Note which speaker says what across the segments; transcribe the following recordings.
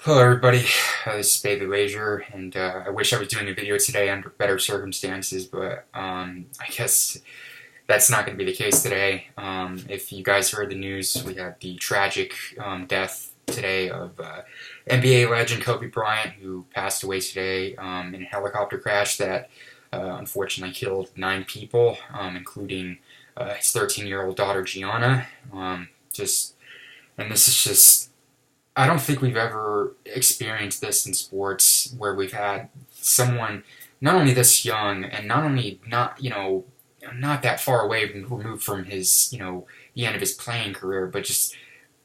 Speaker 1: Hello everybody, this is Baby Leisure, and I wish I was doing a video today under better circumstances, but I guess that's not going to be the case today. If you guys heard the news, we had the tragic death today of NBA legend Kobe Bryant, who passed away today in a helicopter crash that unfortunately killed 9 people, including his 13-year-old daughter Gianna. And this is just I don't think we've ever experienced this in sports where we've had someone not only this young and not only not that far away removed from his the end of his playing career, but just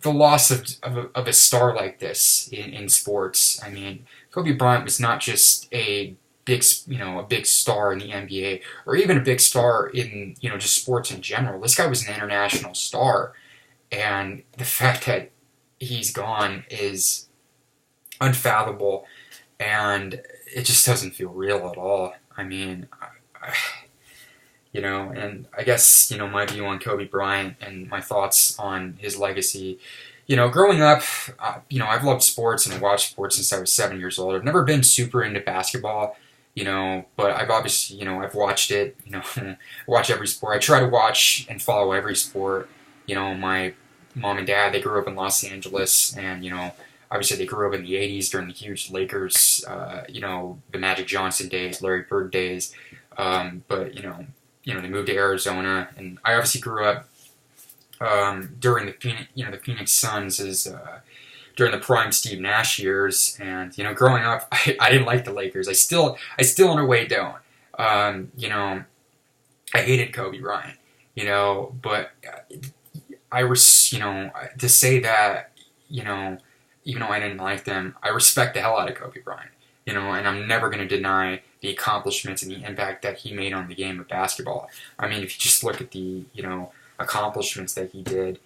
Speaker 1: the loss of a star like this in sports. I mean, Kobe Bryant was not just a big star in the NBA or even a big star in just sports in general. This guy was an international star, and the fact that he's gone is unfathomable, and it just doesn't feel real at all. I mean, and I guess, my view on Kobe Bryant and my thoughts on his legacy. Growing up, I've loved sports and watched sports since I was 7 years old. I've never been super into basketball, but I've obviously, I've watched it, watch every sport. I try to watch and follow every sport. My mom and dad, they grew up in Los Angeles, and obviously they grew up in the '80s during the huge Lakers, the Magic Johnson days, Larry Bird days. But they moved to Arizona, and I obviously grew up during the Phoenix Suns as during the prime Steve Nash years, and growing up, I didn't like the Lakers. I still in a way don't. I hated Kobe Bryant, but I was, to say that, even though I didn't like them, I respect the hell out of Kobe Bryant, and I'm never going to deny the accomplishments and the impact that he made on the game of basketball. I mean, if you just look at the, accomplishments that he did,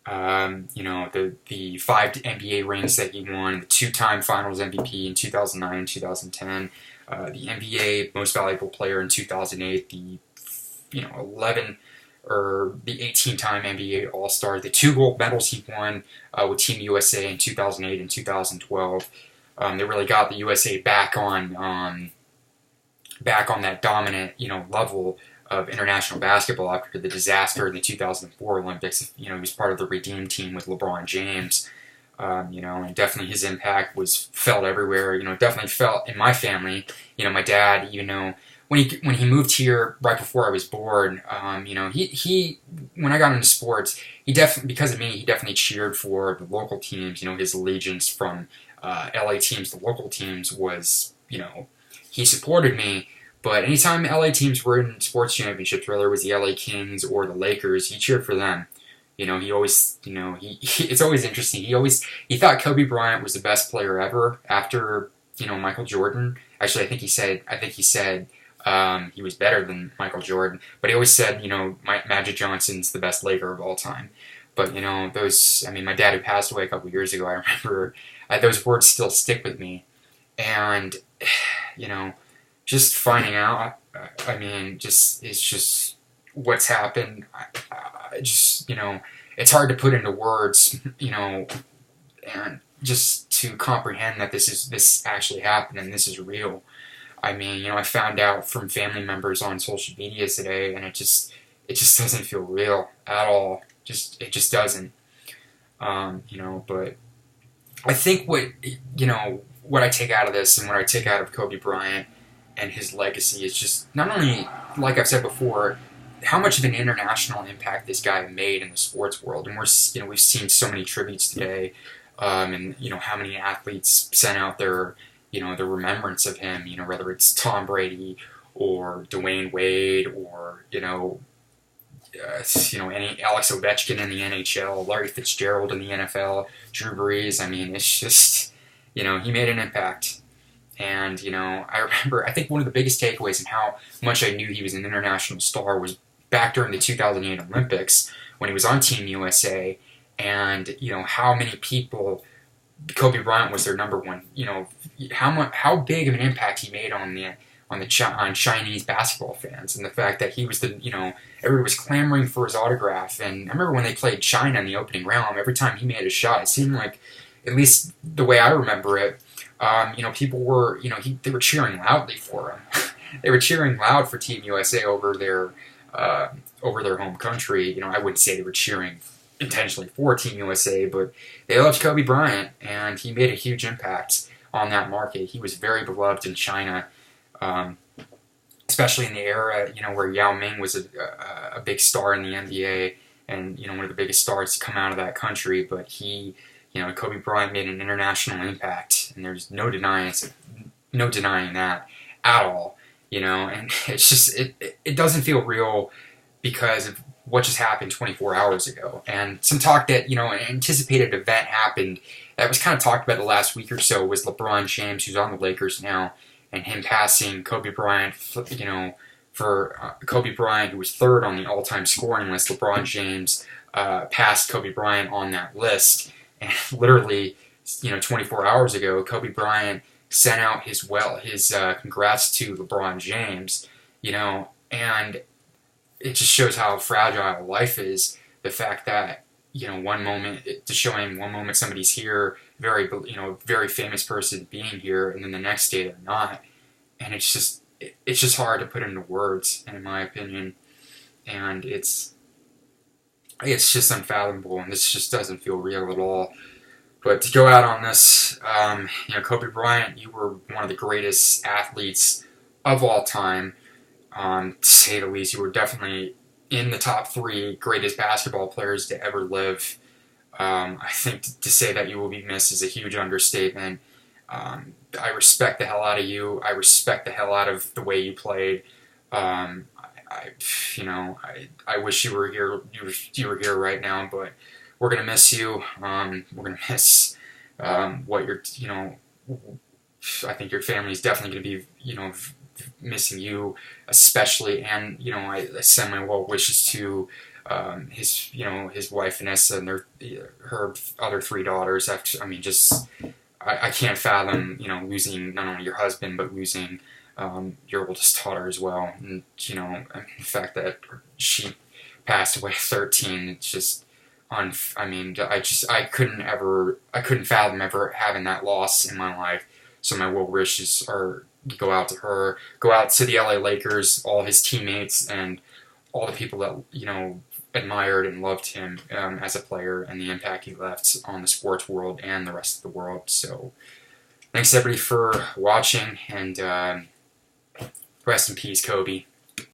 Speaker 1: the 5 NBA rings that he won, the 2-time Finals MVP in 2009 and 2010, the NBA Most Valuable Player in 2008, the 11 or the 18-time NBA All-Star, the 2 gold medals he won with Team USA in 2008 and 2012. They really got the USA back on that dominant level of international basketball after the disaster in the 2004 Olympics. He was part of the Redeem Team with LeBron James. And definitely his impact was felt everywhere. Definitely felt in my family. My dad, when he moved here right before I was born, he when I got into sports, he definitely, because of me, he definitely cheered for the local teams. His allegiance from LA teams to local teams was, he supported me. But anytime LA teams were in sports championships, whether it was the LA Kings or the Lakers, he cheered for them. He always, it's always interesting. He thought Kobe Bryant was the best player ever after, Michael Jordan. Actually, I think he said he was better than Michael Jordan. But he always said, Magic Johnson's the best Laker of all time. But, my dad who passed away a couple years ago, I remember those words still stick with me. And, just finding out, it's just what's happened. It's hard to put into words, and just to comprehend that this actually happened and this is real. I found out from family members on social media today, and it just doesn't feel real at all. It just doesn't. But I think what I take out of this and what I take out of Kobe Bryant and his legacy is just not only, like I've said before, how much of an international impact this guy made in the sports world, and we've seen so many tributes today, and how many athletes sent out their the remembrance of him, whether it's Tom Brady or Dwayne Wade or any Alex Ovechkin in the NHL, Larry Fitzgerald in the NFL, Drew Brees. It's just he made an impact. And, I think one of the biggest takeaways in how much I knew he was an international star was back during the 2008 Olympics when he was on Team USA, and, how many people, Kobe Bryant was their number one, how big of an impact he made on Chinese basketball fans, and the fact that he was everybody was clamoring for his autograph. And I remember when they played China in the opening round, every time he made a shot, it seemed like at least the way I remember it, people were, they were cheering loudly for him. They were cheering loud for Team USA over their home country. I wouldn't say they were cheering intentionally for Team USA, but they loved Kobe Bryant, and he made a huge impact on that market. He was very beloved in China, especially in the era, where Yao Ming was a big star in the NBA and, one of the biggest stars to come out of that country. But Kobe Bryant made an international impact, and there's no denying that at all. And it's just, it doesn't feel real because of what just happened 24 hours ago. And some talk that, an anticipated event happened that was kind of talked about the last week or so was LeBron James, who's on the Lakers now, and him passing Kobe Bryant, for Kobe Bryant, who was third on the all-time scoring list. LeBron James passed Kobe Bryant on that list. And literally, 24 hours ago, Kobe Bryant sent out his congrats to LeBron James, and it just shows how fragile life is. The fact that, one moment somebody's here, very famous person being here, and then the next day they're not. And it's just hard to put into words, in my opinion. And it's just unfathomable, and this just doesn't feel real at all. But to go out on this, Kobe Bryant, you were one of the greatest athletes of all time, to say the least. You were definitely in the top 3 greatest basketball players to ever live. I think to say that you will be missed is a huge understatement. I respect the hell out of you. I respect the hell out of the way you played. I wish you were here. You were here right now, but we're gonna miss you. We're gonna miss what you're. I think your family's definitely gonna be. Missing you, especially, and I send my well wishes to his wife Vanessa and her other 3 daughters. I can't fathom losing not only your husband but losing your oldest daughter as well. And the fact that she passed away at 13, it's just I couldn't fathom ever having that loss in my life. So my well wishes go out to her, go out to the LA Lakers, all his teammates, and all the people that admired and loved him as a player, and the impact he left on the sports world and the rest of the world. So thanks everybody for watching, and rest in peace, Kobe.